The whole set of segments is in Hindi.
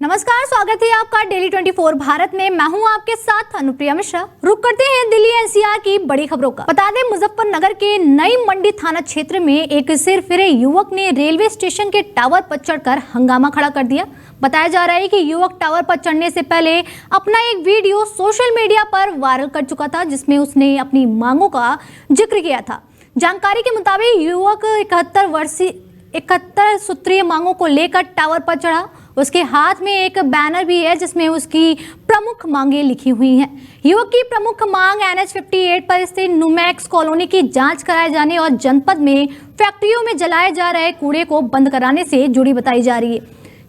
नमस्कार, स्वागत है आपका डेली 24 भारत में। मैं हूं आपके साथ अनुप्रिया मिश्रा। रुक करते हैं दिल्ली एनसीआर की बड़ी खबरों का। बता दें, मुजफ्फरनगर के नई मंडी थाना क्षेत्र में एक सिर फिरे युवक ने रेलवे स्टेशन के टावर पर चढ़कर हंगामा खड़ा कर दिया। बताया जा रहा है कि युवक टावर पर चढ़ने से पहले अपना एक वीडियो सोशल मीडिया पर वायरल कर चुका था, जिसमें उसने अपनी मांगों का जिक्र किया था। जानकारी के मुताबिक युवक 71 सूत्रीय मांगों को लेकर टावर पर चढ़ा। उसके हाथ में एक बैनर भी है जिसमें उसकी प्रमुख मांगें लिखी हुई हैं। युवक की प्रमुख मांग NH 58 पर स्थित नुमैक्स कॉलोनी की जांच कराए जाने और जनपद में फैक्ट्रियों में जलाए जा रहे कूड़े को बंद कराने से जुड़ी बताई जा रही है।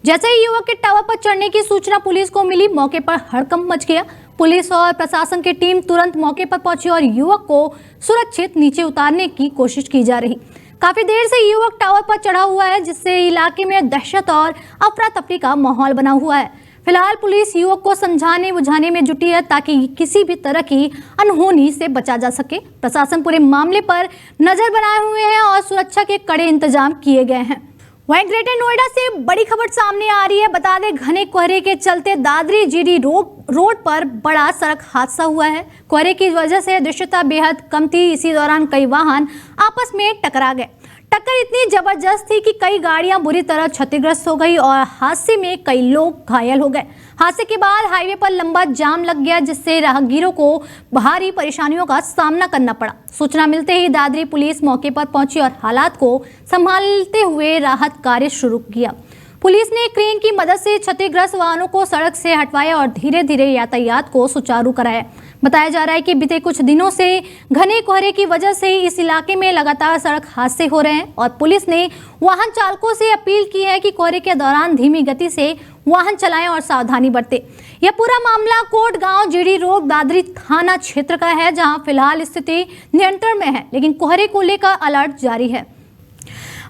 जैसे ही युवक के टावर पर चढ़ने की सूचना पुलिस को मिली, मौके पर हड़कंप मच गया। पुलिस और प्रशासन की टीम तुरंत मौके पर पहुंची और युवक को सुरक्षित नीचे उतारने की कोशिश की जा रही। काफी देर से युवक टावर पर चढ़ा हुआ है, जिससे इलाके में दहशत और अफरा तफरी का माहौल बना हुआ है। फिलहाल पुलिस युवक को समझाने बुझाने में जुटी है ताकि किसी भी तरह की अनहोनी से बचा जा सके। प्रशासन पूरे मामले पर नजर बनाए हुए हैं और सुरक्षा के कड़े इंतजाम किए गए हैं। वहीं ग्रेटर नोएडा से बड़ी खबर सामने आ रही है। बता दें, घने कोहरे के चलते दादरी जीडी रोड पर बड़ा सड़क हादसा हुआ है। कोहरे की वजह से दृश्यता बेहद कम थी। इसी दौरान कई वाहन आपस में टकरा गए। टक्कर इतनी जबरदस्त थी कि कई गाड़ियां बुरी तरह क्षतिग्रस्त हो गई और हादसे में कई लोग घायल हो गए। हादसे के बाद हाईवे पर लंबा जाम लग गया, जिससे राहगीरों को भारी परेशानियों का सामना करना पड़ा। सूचना मिलते ही दादरी पुलिस मौके पर पहुंची और हालात को संभालते हुए राहत कार्य शुरू किया। पुलिस ने क्रेन की मदद से क्षतिग्रस्त वाहनों को सड़क से हटवाया और धीरे धीरे यातायात को सुचारू कराया। बताया जा रहा है कि बीते कुछ दिनों से घने कोहरे की वजह से इस इलाके में लगातार सड़क हादसे हो रहे हैं और पुलिस ने वाहन चालकों से अपील की है कि कोहरे के दौरान धीमी गति से वाहन चलाएं और सावधानी बरतें। यह पूरा मामला कोट गांव जीडी रोड दादरी थाना क्षेत्र का है, जहां फिलहाल स्थिति नियंत्रण में है, लेकिन कोहरे को लेकर अलर्ट जारी है।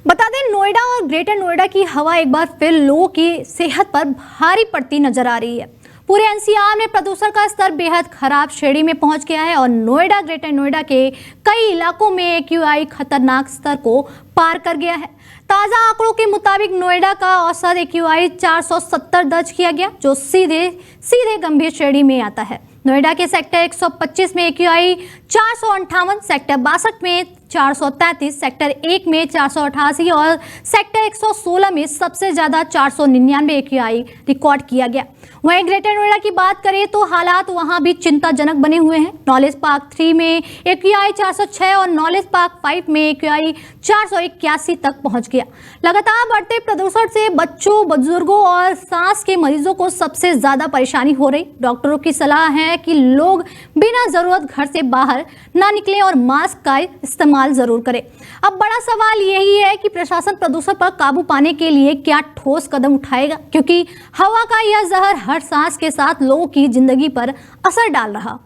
बता दें, नोएडा और ग्रेटर नोएडा की हवा एक बार फिर लोगों की सेहत पर भारी पड़ती नजर आ रही है। पूरे एनसीआर में प्रदूषण का स्तर बेहद खराब श्रेणी में पहुंच गया है और नोएडा ग्रेटर नोएडा के कई इलाकों में AQI खतरनाक स्तर को पार कर गया है। ताज़ा आंकड़ों के मुताबिक नोएडा का औसत AQI 470 दर्ज किया गया, जो सीधे गंभीर श्रेणी में आता है। नोएडा के सेक्टर 125 में AQI 458, सेक्टर 62 में 433, सेक्टर 1 में 488 और सेक्टर 116 में सबसे ज्यादा 499 AQI रिकॉर्ड किया गया। वहीं ग्रेटर नोएडा की बात करें तो हालात वहां भी चिंताजनक बने हुए हैं। नॉलेज पार्क 3 में AQI 406 और नॉलेज पार्क 5 में AQI 481 तक पहुंच गया। लगातार बढ़ते प्रदूषण से बच्चों, बुजुर्गों और सांस के मरीजों को सबसे ज्यादा परेशानी हो रही। डॉक्टरों की सलाह है कि लोग बिना जरूरत घर से बाहर ना निकलें और मास्क का इस्तेमाल जरूर करें। अब बड़ा सवाल यही है कि प्रशासन प्रदूषण पर काबू पाने के लिए क्या ठोस कदम उठाएगा, क्योंकि हवा का यह जहर हर सांस के साथ लोगों की जिंदगी पर असर डाल रहा।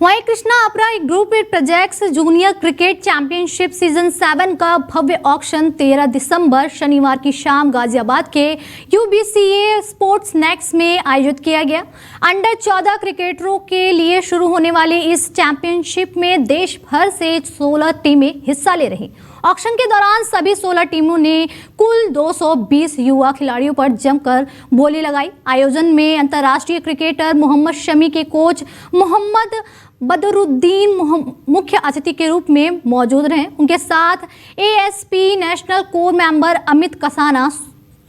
वहीं कृष्णा अपरा group projects junior cricket championship season 7 का भव्य ऑक्शन 13 दिसंबर शनिवार की शाम गाजियाबाद के UBCA स्पोर्ट्स नेक्स्ट में आयोजित किया गया। अंडर 14 क्रिकेटरों के लिए शुरू होने वाली इस चैंपियनशिप में देश भर से 16 टीमें हिस्सा ले रही। ऑक्शन के दौरान सभी 16 टीमों ने कुल 220 युवा खिलाड़ियों पर जमकर बोली लगाई। आयोजन में अंतर्राष्ट्रीय क्रिकेटर मोहम्मद शमी के कोच मोहम्मद बदरुद्दीन मुख्य अतिथि के रूप में मौजूद रहे। उनके साथ ASP national core member Amit Kasana,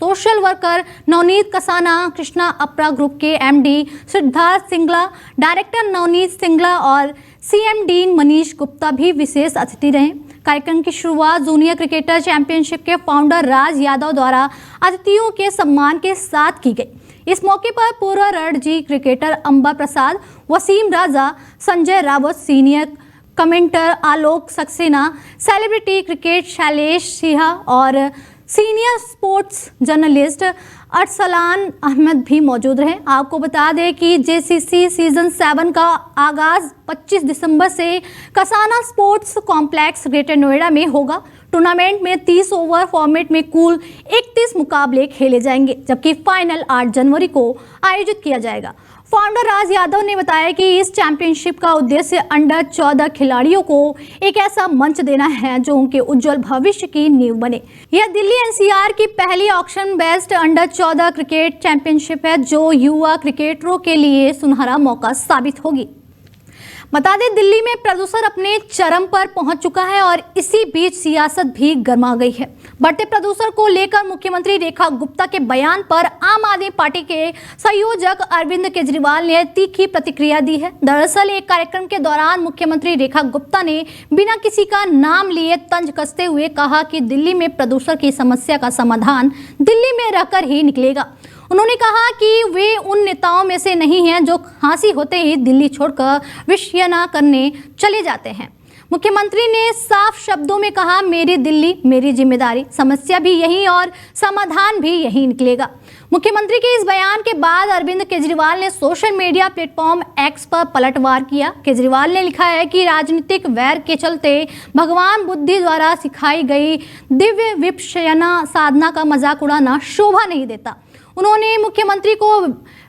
social worker Navneet Kasana, Krishna अपरा ग्रुप के MD सिद्धार्थ सिंगला, डायरेक्टर नवनीत सिंगला और CMD मनीष गुप्ता भी विशेष अतिथि रहे। कार्यक्रम की शुरुआत जूनियर क्रिकेटर चैंपियनशिप के फाउंडर राज यादव द्वारा अतिथियों के सम्मान के साथ की गई। इस मौके पर पूर्व Ranji cricketer Amba Prasad, Wasim Raja, Sanjay Rawat, senior commentator Alok Saxena, celebrity cricket Shailesh Singh और senior sports journalist Arsalan Ahmed भी मौजूद रहे। आपको बता दें कि JCC सीजन 7 का आगाज 25 दिसंबर से Kasana sports complex greater Noida में होगा। टूर्नामेंट में 30 ओवर फॉर्मेट में कुल 31 मुकाबले खेले जाएंगे, जबकि फाइनल 8 जनवरी को आयोजित किया जाएगा। फाउंडर राज यादव ने बताया कि इस चैंपियनशिप का उद्देश्य अंडर 14 खिलाड़ियों को एक ऐसा मंच देना है जो उनके उज्जवल भविष्य की नींव बने। यह दिल्ली एनसीआर की पहली auction based under 14 cricket championship है, जो युवा क्रिकेटरों के लिए सुनहरा मौका साबित होगी। बता दें, दिल्ली में प्रदूषण अपने चरम पर पहुंच चुका है और इसी बीच सियासत भी गर्मा गई है। बढ़ते प्रदूषण को लेकर मुख्यमंत्री रेखा गुप्ता के बयान पर आम आदमी पार्टी के संयोजक अरविंद केजरीवाल ने तीखी प्रतिक्रिया दी है। दरअसल एक कार्यक्रम के दौरान मुख्यमंत्री रेखा गुप्ता ने बिना किसी का नाम लिए तंज कसते हुए कहा कि दिल्ली में प्रदूषण की समस्या का समाधान दिल्ली में रहकर ही निकलेगा। उन्होंने कहा कि वे उन नेताओं में से नहीं हैं जो खांसी होते ही दिल्ली छोड़कर विषयना करने चले जाते हैं। मुख्यमंत्री ने साफ शब्दों में कहा, मेरी दिल्ली मेरी जिम्मेदारी, समस्या भी यही और समाधान भी यही निकलेगा। मुख्यमंत्री के इस बयान के बाद अरविंद केजरीवाल ने सोशल मीडिया प्लेटफॉर्म एक्स पर पलटवार किया। केजरीवाल ने लिखा है कि राजनीतिक वैर के चलते भगवान बुद्ध द्वारा सिखाई गई दिव्य विपश्यना साधना का मजाक उड़ाना शोभा नहीं देता। उन्होंने मुख्यमंत्री को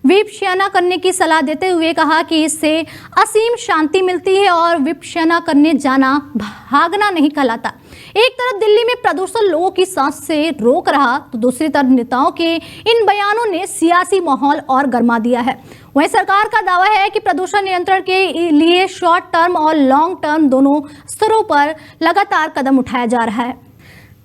विपश्यना करने की सलाह देते हुए कहा कि इससे असीम शांति मिलती है और विपश्यना करने जाना भागना नहीं कहलाता। एक तरफ दिल्ली में प्रदूषण लोगों की सांस से रोक रहा, तो दूसरी तरफ नेताओं के इन बयानों ने सियासी माहौल और गर्मा दिया है। वहीं सरकार का दावा है कि प्रदूषण नियंत्रण के लिए शॉर्ट टर्म और लॉन्ग टर्म दोनों स्तरों पर लगातार कदम उठाया जा रहा है।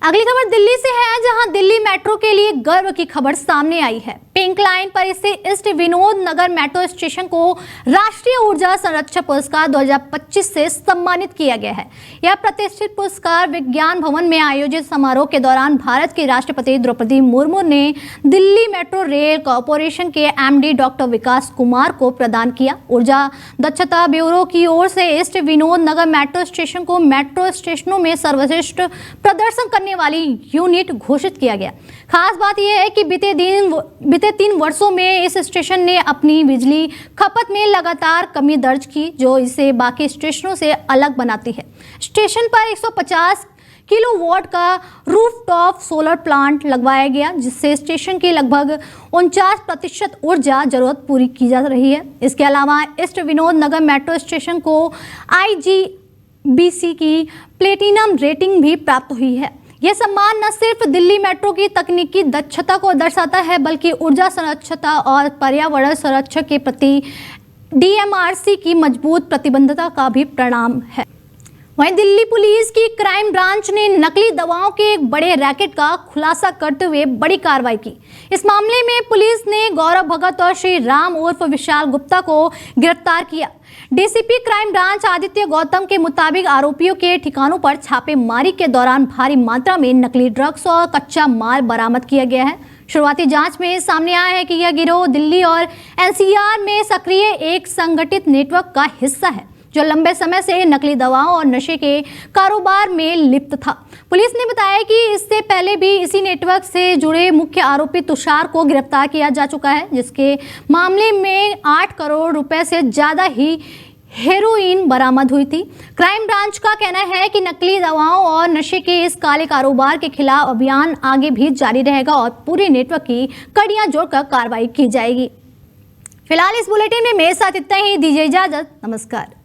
अगली खबर दिल्ली से है, जहां दिल्ली मेट्रो के लिए गर्व की खबर सामने आई है। पिंक लाइन पर स्थित ईस्ट विनोद नगर मेट्रो स्टेशन को राष्ट्रीय ऊर्जा संरक्षण पुरस्कार 2025 से सम्मानित किया गया है। यह प्रतिष्ठित पुरस्कार विज्ञान भवन में आयोजित समारोह के दौरान भारत के राष्ट्रपति द्रौपदी मुर्मू ने दिल्ली मेट्रो रेल कॉरपोरेशन के एमडी डॉक्टर विकास कुमार को प्रदान किया। ऊर्जा दक्षता ब्यूरो की ओर से ईस्ट विनोद नगर मेट्रो स्टेशन को मेट्रो स्टेशनों में सर्वश्रेष्ठ प्रदर्शन करने वाली यूनिट घोषित किया गया। खास बात यह है कि बीते 3 वर्षों में इस स्टेशन ने अपनी बिजली खपत में लगातार कमी दर्ज की, जो इसे बाकी स्टेशनों से अलग बनाती है। स्टेशन पर 150 किलोवाट का रूफटॉप सोलर प्लांट लगवाया गया, जिससे स्टेशन की लगभग 49% ऊर्जा जरूरत पूरी की जा रही है। इसके अलावा ईस्ट विनोद नगर मेट्रो स्टेशन को IGBC की प्लेटिनम रेटिंग भी प्राप्त हुई है। यह सम्मान न सिर्फ दिल्ली मेट्रो की तकनीकी दक्षता को दर्शाता है, बल्कि ऊर्जा संरक्षण और पर्यावरण संरक्षण के प्रति DMRC की मजबूत प्रतिबद्धता का भी परिणाम है। वहीं दिल्ली पुलिस की क्राइम ब्रांच ने नकली दवाओं के एक बड़े रैकेट का खुलासा करते हुए बड़ी कार्रवाई की। इस मामले में पुलिस ने गौरव भगत और श्री राम उर्फ विशाल गुप्ता को गिरफ्तार किया। DCP crime branch Aditya Gautam के मुताबिक आरोपियों के ठिकानों पर छापेमारी के दौरान भारी मात्रा में नकली ड्रग्स और कच्चा माल बरामद किया गया है। शुरुआती जांच में सामने आया है कि यह गिरोह दिल्ली और NCR में सक्रिय एक संगठित नेटवर्क का हिस्सा है, जो लंबे समय से नकली दवाओं और नशे के कारोबार में लिप्त था। पुलिस ने बताया कि इससे पहले भी इसी नेटवर्क से जुड़े मुख्य आरोपी तुषार को गिरफ्तार किया जा चुका है, जिसके मामले में 8 करोड़ रुपए से ज्यादा ही हेरोइन बरामद हुई थी। क्राइम ब्रांच का कहना है कि नकली दवाओं और नशे के इस काले कारोबार के खिलाफ अभियान आगे भी जारी रहेगा और पूरे नेटवर्क की कड़ियां जोड़कर कार्रवाई की जाएगी। फिलहाल इस बुलेटिन में मेरे साथ इतना ही। दीजिए इजाजत, नमस्कार।